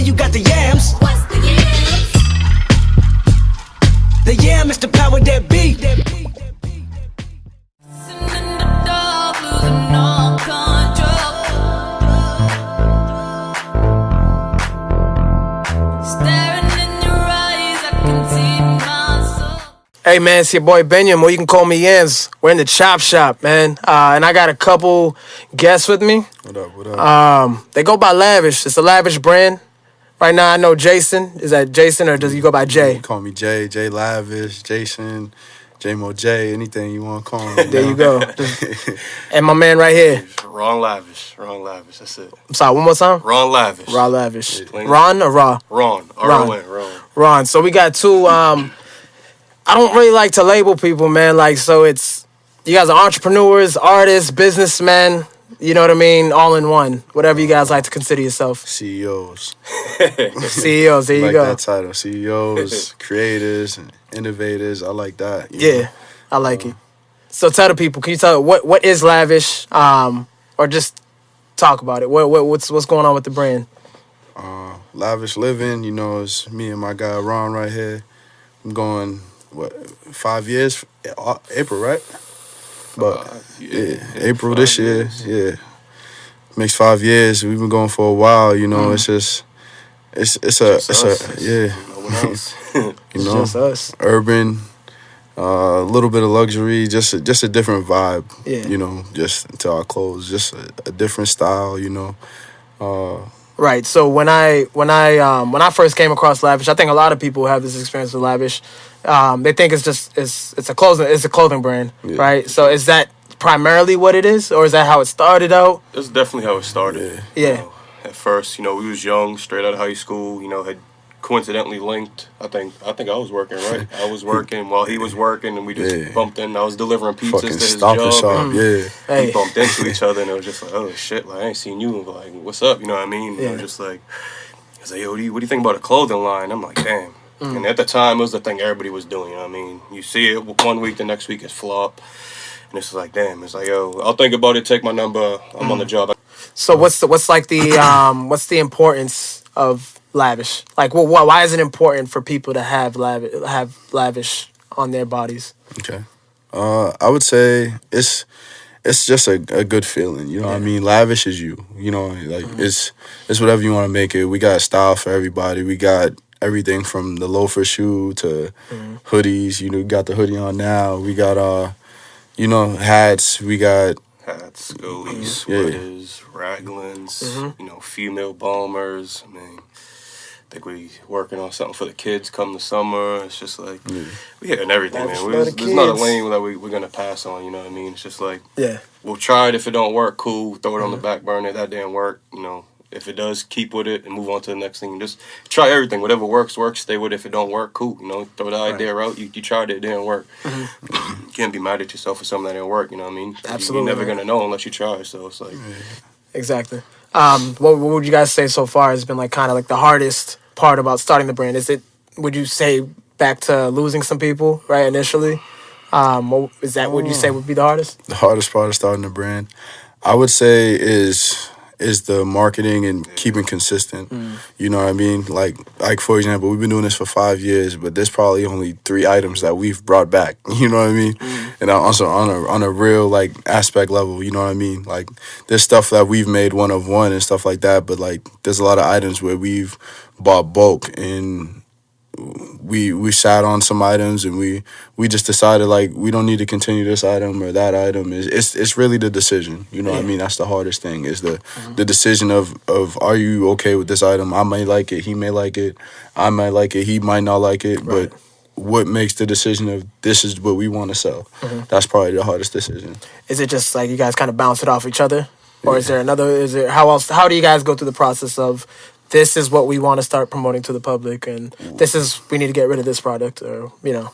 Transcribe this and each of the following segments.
you got the yams. What's the yams? The yam is the power that be. Hey man, it's your boy Benyam, or you can call me Yams. We're in the chop shop, man. And I got a couple guests with me. What up? They go by Lavish. It's a Lavish brand. Right now I know Jason. Is that Jason or does he go by Jay? You call me Jay Lavish, Jason, J-Mo J, anything you want to call me. There you go. And my man right here. Ron Lavish. That's it. I'm sorry, one more time? Ron Lavish. Ron Lavish. Yeah. Ron or Raw? Ron. Ron. Ron. So we got two, I don't really like to label people, man. Like, so it's, you guys are entrepreneurs, artists, businessmen, you know what I mean? All in one. Whatever you guys like to consider yourself. CEOs. CEOs, there you like go. that title. CEOs, creators, and innovators. I like that. Yeah, know? I like it. So tell the people, can you tell what is Lavish? Or just talk about it. What's going on with the brand? Lavish Living, you know, it's me and my guy Ron right here. I'm going, 5 years? April, right? But April this year, yeah. Makes 5 years. We've been going for a while, you know. It's just, it's a yeah. No one else. You know, just us. Urban, a little bit of luxury, just a different vibe. Yeah. You know, just to our clothes, just a different style. You know. Right. So when I first came across Lavish, I think a lot of people have this experience with Lavish. They think it's a clothing brand, Yeah. right? So is that primarily what it is, or is that how it started out? That's definitely how it started. Yeah. You know, at first, you know, we was young, straight out of high school. You know, had coincidentally linked. I think I was working, right? I was working while he was working, and we just bumped in. I was delivering pizzas Fucking to his Stop and job. Shop, yeah. Hey. We bumped into each other, and it was just like, oh shit, like I ain't seen you. Like, what's up? You know what I mean? Yeah. It was just like, I was like, yo, what do you think about a clothing line? I'm like, damn. And at the time, it was the thing everybody was doing. You know what I mean? You see it one week, the next week it's flop, and it's like, damn. It's like, yo, I'll think about it. Take my number. I'm on the job. So what's the importance of Lavish? Like, why is it important for people to have Lavish on their bodies? Okay. I would say it's just a good feeling. You know what I mean? Lavish is you. You know, like it's whatever you want to make it. We got style for everybody. We got everything from the loafer shoe to hoodies. You know, we got the hoodie on now. We got hats. We got Hats, goalies, sweaters, raglans, you know, female bombers. I mean, I think we working on something for the kids come the summer. It's just like, we hitting everything, man. There's not a lane that we're going to pass on, you know what I mean? It's just like, we'll try it. If it don't work, cool. Throw it on the back burner. That didn't work, you know. If it does, keep with it and move on to the next thing. Just try everything. Whatever works. Stay with it. If it don't work, cool. You know, throw the idea out. You tried it didn't work. You can't be mad at yourself for something that didn't work. You know what I mean? Absolutely. You're never going to know unless you try. So it's like... Exactly. What would you guys say so far has been like kind of like the hardest part about starting the brand? Would you say back to losing some people, right, initially? Is that what you say would be the hardest? the hardest part of starting a brand. I would say is the marketing and keeping consistent. You know what I mean? Like for example, we've been doing this for 5 years, but there's probably only 3 items that we've brought back. You know what I mean? And also on a real like aspect level, you know what I mean? Like there's stuff that we've made one of one and stuff like that, but like there's a lot of items where we've bought bulk and we sat on some items and we just decided like we don't need to continue this item or that item. It's really the decision. You know what I mean? That's the hardest thing is the decision of are you okay with this item? I may like it, he may like it, I might like it, he might not like it, but what makes the decision of this is what we want to sell? That's probably the hardest decision. Is it just like you guys kind of bounce it off each other? Or is there how do you guys go through the process of this is what we want to start promoting to the public, and we need to get rid of this product, or, you know?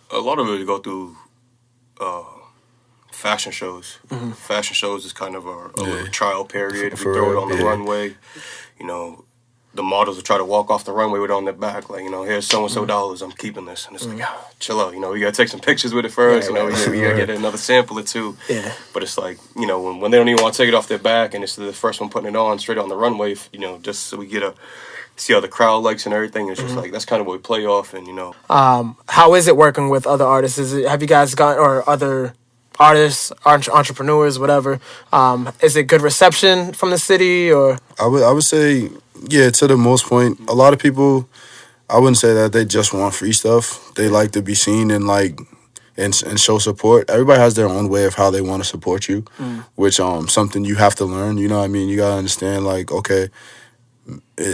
A lot of it we go through fashion shows. Fashion shows is kind of a little trial period. We throw it on the runway. You know, the models will try to walk off the runway with it on their back. Like, you know, here's so-and-so dollars, I'm keeping this. And it's like, chill out. You know, we got to take some pictures with it first. We got to get another sample or two. Yeah. But it's like, you know, when they don't even want to take it off their back and it's the first one putting it on straight on the runway, you know, just so we get a see how the crowd likes and everything. It's just like that's kind of what we play off, and How is it working with other artists? Have you guys got, or other artists, entrepreneurs, whatever? Is it good reception from the city, or? I would say, yeah, to the most point. A lot of people, I wouldn't say that they just want free stuff. They like to be seen and and show support. Everybody has their own way of how they want to support you, which something you have to learn. You know what I mean? You gotta understand, like, okay,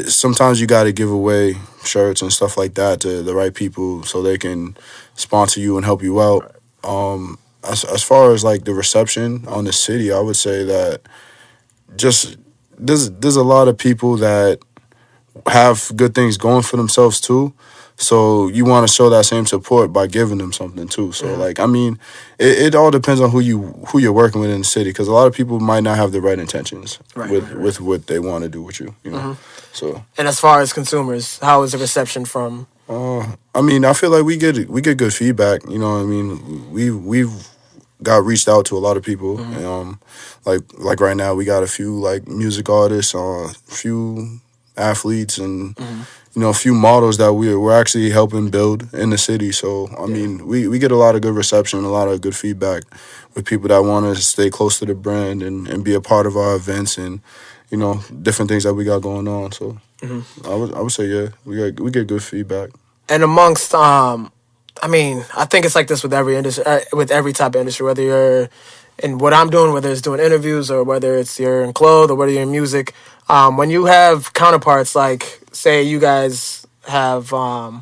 sometimes you gotta give away shirts and stuff like that to the right people so they can sponsor you and help you out. As far as like the reception on the city, I would say that just there's a lot of people that have good things going for themselves too. So you want to show that same support by giving them something too. So like, I mean, it all depends on who you're working with in the city, because a lot of people might not have the right intentions with what they want to do with you. You know, so. And as far as consumers, how is the reception from? I mean, I feel like we get good feedback. You know what I mean? We've got reached out to a lot of people. Like right now, we got a few like music artists, a few athletes, and a few models that we're actually helping build in the city. So I mean, we get a lot of good reception, a lot of good feedback with people that want to stay close to the brand and be a part of our events and different things that we got going on. So I would say we get good feedback. And amongst I mean, I think it's like this with every industry, with every type of industry, whether you're in what I'm doing, whether it's doing interviews or whether it's you're in clothes or whether you're in music. When you have counterparts, like say you guys have other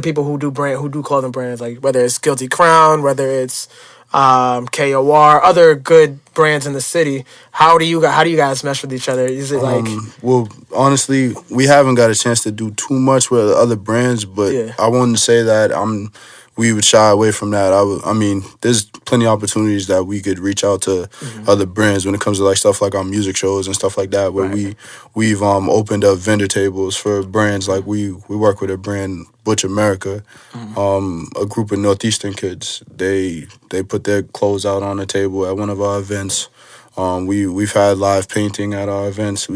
people who do clothing brands, like whether it's Guilty Crown, whether it's KOR, other good brands in the city. How do you guys mesh with each other? Is it like? Well, honestly, we haven't got a chance to do too much with other brands, but I wouldn't say that we would shy away from that. I mean, there's plenty of opportunities that we could reach out to other brands when it comes to like stuff like our music shows and stuff like that, where we've opened up vendor tables for brands. Like we work with a brand, Butch America, a group of Northeastern kids. They put their clothes out on the table at one of our events. We've had live painting at our events.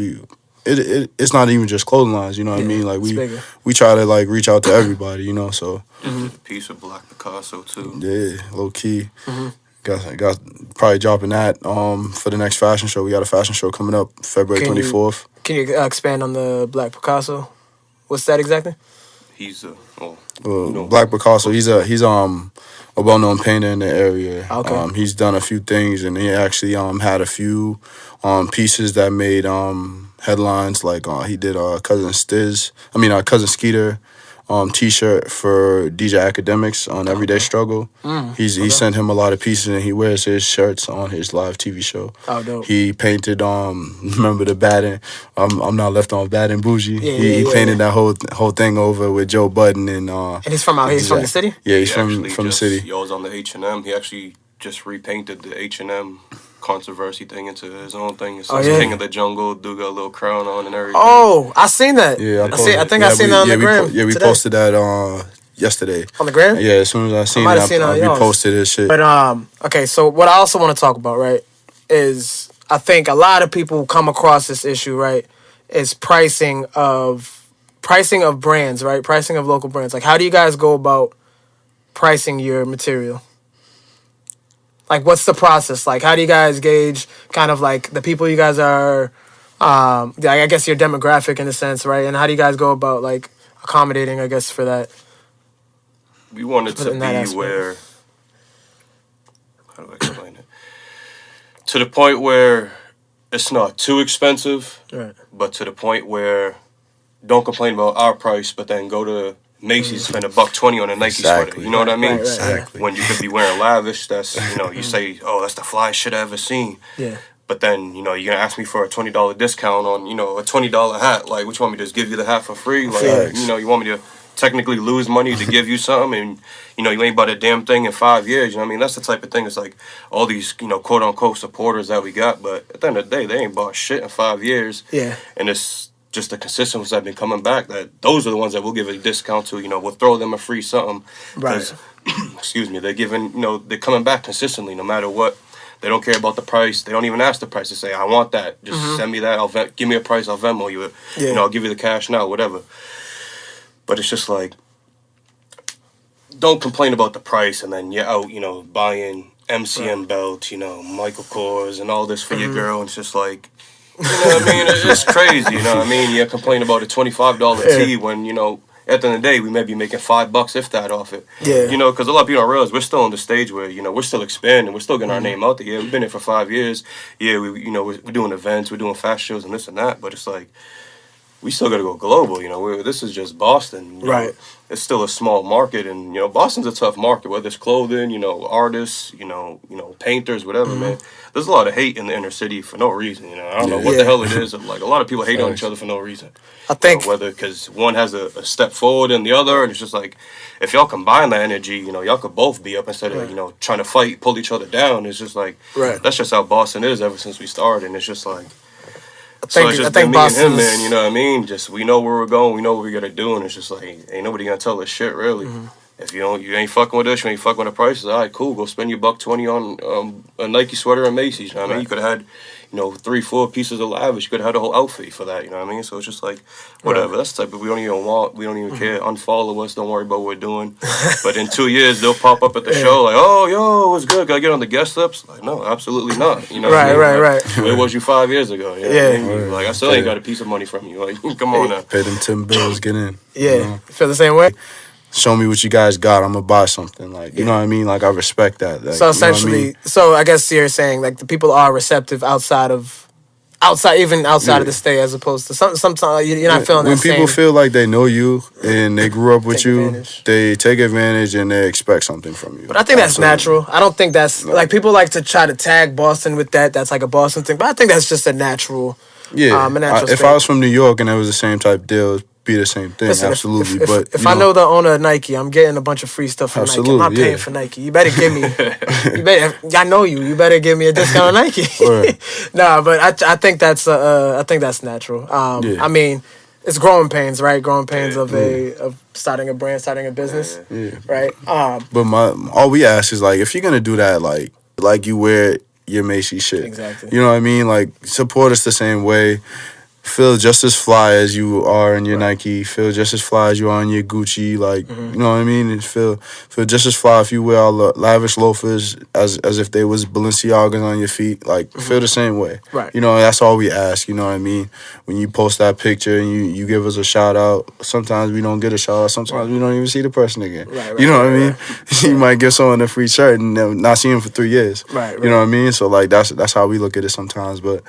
It's not even just clothing lines, you know what I mean? Like we try to like reach out to everybody, so. Did a piece of Black Picasso too. Yeah, low key. Got probably dropping that for the next fashion show. We got a fashion show coming up February 24th. Can you expand on the Black Picasso? What's that exactly? He's Black Picasso. He's a well-known painter in the area. Okay. He's done a few things, and he actually had a few pieces that made headlines. Like he did Cousin Skeeter T-shirt for DJ Academics on Everyday Struggle. He sent him a lot of pieces, and he wears his shirts on his live TV show. Oh, dope. He painted remember the Bad and I'm Not Left on Bad and Bougie. He painted that whole thing over with Joe Budden and he's from out here. He's from the city. Yeah, he's from the city. He was on the H&M. He actually just repainted the H&M controversy thing into his own thing. It's King of the Jungle, do got a little crown on and everything. Oh, I seen that. Yeah, I think I seen that on the gram. We today. posted that yesterday. On the gram? Yeah, as soon as I seen it, I reposted his shit. But okay, so what I also want to talk about, right, is I think a lot of people come across this issue, right, is pricing of brands, right? Pricing of local brands. Like, how do you guys go about pricing your material? Like, what's the process? Like, how do you guys gauge kind of like the people you guys are, I guess your demographic in a sense, right? And how do you guys go about like accommodating, I guess, for that? We wanted to be where, how do I explain it? To the point where it's not too expensive, right, but to the point where don't complain about our price, but then go to Macy's, spend $120 on a Nike sweater. You know what I mean? Right. Exactly. When you could be wearing Lavish, that's, you say, oh, that's the flyest shit I ever seen. Yeah. But then, you're going to ask me for a $20 discount on, a $20 hat. Like, what you want me to just give you the hat for free? Like, you want me to technically lose money to give you something and, you ain't bought a damn thing in 5 years. You know what I mean? That's the type of thing. It's like all these, quote-unquote supporters that we got. But at the end of the day, they ain't bought shit in 5 years. Yeah. And it's just the consistent ones that have been coming back, that those are the ones that we'll give a discount to. We'll throw them a free something. Right. Excuse me. They're giving, they're coming back consistently no matter what They don't care about the price. They don't even ask the price. They say, I want that. Just send me that. Give me a price. I'll Venmo you it. Yeah. You know, I'll give you the cash now, whatever. But it's just like, don't complain about the price and then you're out, you know, buying MCM belts, you know, Michael Kors and all this for your girl. And it's just like, you know what I mean? It's crazy, you know what I mean? You complain about a $25 tee when, you know, at the end of the day, we may be making $5 if that off it. Yeah. You know, because a lot of people don't realize we're still on the stage where, you know, we're still expanding. We're still getting our name out there. Yeah, we've been here for 5 years. Yeah, we're doing events. We're doing fashion shows and this and that. But it's like, we still got to go global. You know, this is just Boston. You know? Right. It's still a small market. And, you know, Boston's a tough market, whether it's clothing, you know, artists, you know, painters, whatever, man. There's a lot of hate in the inner city for no reason. You know, I don't know what the hell it is. Like, a lot of people hate on each other for no reason. I think You know, whether because one has a step forward than the other, and it's just like, if y'all combine that energy, you know, y'all could both be up instead of, you know, trying to fight, pull each other down. It's just like, that's just how Boston is ever since we started. And it's just like, so it's just been me and him, man, you know what I mean? Just, we know where we're going, we know what we gotta do, and it's just like, ain't nobody gonna tell us shit, really. If you ain't fucking with us, you ain't fucking with the prices, all right, cool, go spend your $120 on a Nike sweater and Macy's, you know what I mean? You could have had, you know, 3-4 pieces of Lavish, you could have had a whole outfit for that, you know what I mean? So it's just like, whatever, that's the type of, we don't even care, unfollow us, don't worry about what we're doing. But in 2 years, they'll pop up at the show like, oh, yo, what's good, gotta get on the guest lists? Like, no, absolutely not, you know what I mean? Right. Where was you 5 years ago? You know what I mean? Like, I still ain't got a piece of money from you, like, come on now. Pay them 10 bills, get in. Yeah. You know? Feel the same way? Show me what you guys got. I'm gonna buy something. Like, you know what I mean? Like, I respect that. Like, So essentially, you know what I mean? so I guess you're saying like the people are receptive outside of the state as opposed to sometimes you're not feeling when that people same. feel like they know you and they grew up with Take you, advantage. they take advantage and they expect something from you. But I think that's Absolutely. natural. I don't think that's like people like to try to tag Boston with that. That's like a Boston thing. But I think that's just a natural. Yeah, a natural if state. I was from New York and it was the same type deal, it'd be the same thing. Listen, Absolutely. If but I know the owner of Nike, I'm getting a bunch of free stuff from Nike. I'm not Absolutely, paying for Nike. You better give me. I know you. You better give me a discount on Nike. Right. Nah, but I think that's natural. I mean, it's growing pains, right? Growing pains of starting a brand, starting a business, right? But all we ask is like, if you're gonna do that, like you wear your Macy's shit. Exactly. You know what I mean? Like, support us the same way. Feel just as fly as you are in your Nike. Feel just as fly as you are in your Gucci. Like, you know what I mean? And feel just as fly if you wear all the lavish loafers as if they was Balenciagas on your feet. Like, feel the same way. Right. You know, that's all we ask. You know what I mean? When you post that picture and you give us a shout out, sometimes we don't get a shout out. Sometimes we don't even see the person again. Right, you know what I mean? You might give someone a free shirt and then not see him for 3 years. Right. You know what I mean? So like that's how we look at it sometimes. But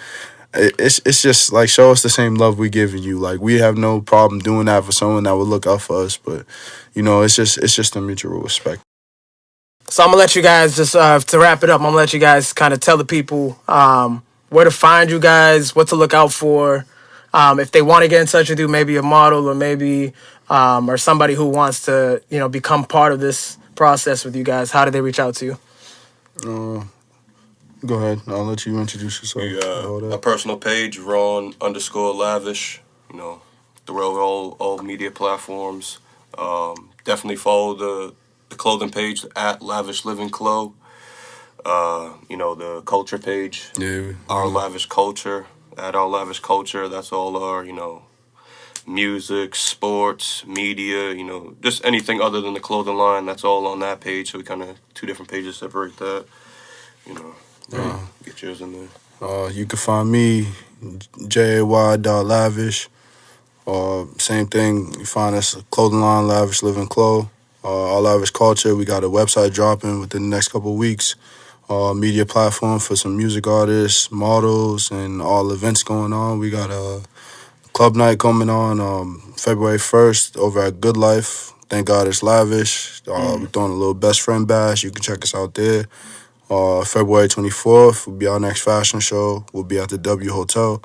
it's just like, show us the same love we giving you. Like, we have no problem doing that for someone that would look out for us. But you know, it's just a mutual respect. So I'm gonna let you guys just to wrap it up. I'm gonna let you guys kind of tell the people where to find you guys, what to look out for, if they want to get in touch with you, maybe a model or maybe or somebody who wants to become part of this process with you guys. How do they reach out to you? Go ahead. I'll let you introduce yourself. A personal page, Ron_Lavish. You know, through all media platforms. Definitely follow the clothing page at Lavish Living Clo. The culture page. Yeah. Our Lavish Culture. At Our Lavish Culture. That's all our music, sports, media. Just anything other than the clothing line. That's all on that page. So we kind of 2 different pages separate that. Get yours in there. You can find me, jay.lavish. Same thing, you find us clothing line, Lavish Living Clo. Our Lavish Culture, we got a website dropping within the next couple of weeks. Media platform for some music artists, models, and all events going on. We got a club night coming on February 1st over at Good Life. Thank God it's Lavish. We're throwing a little best friend bash. You can check us out there. February 24th will be our next fashion show. We'll be at the W Hotel.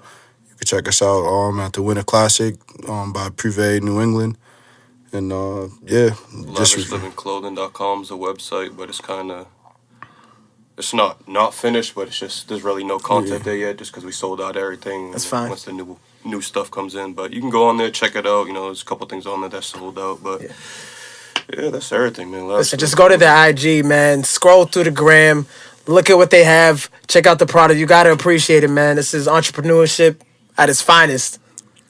You can check us out at the Winter Classic by Privé New England. And LavishLivingClothing.com is a website, but it's not finished, but it's just there's really no content there yet, just because we sold out everything. That's fine. Once the new stuff comes in, but you can go on there, check it out. There's a couple things on there that's sold out, but. Yeah, that's everything, man. Listen, just go to the IG, man. Scroll through the gram. Look at what they have. Check out the product. You gotta appreciate it, man. This is entrepreneurship at its finest.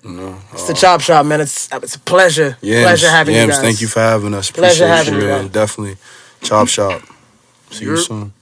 No, It's the Chop Shop, man. It's a pleasure. Yams, Pleasure having you guys. Thank you for having us. Pleasure Appreciate having you man. guys. Definitely. Chop Shop. See you Yep. soon.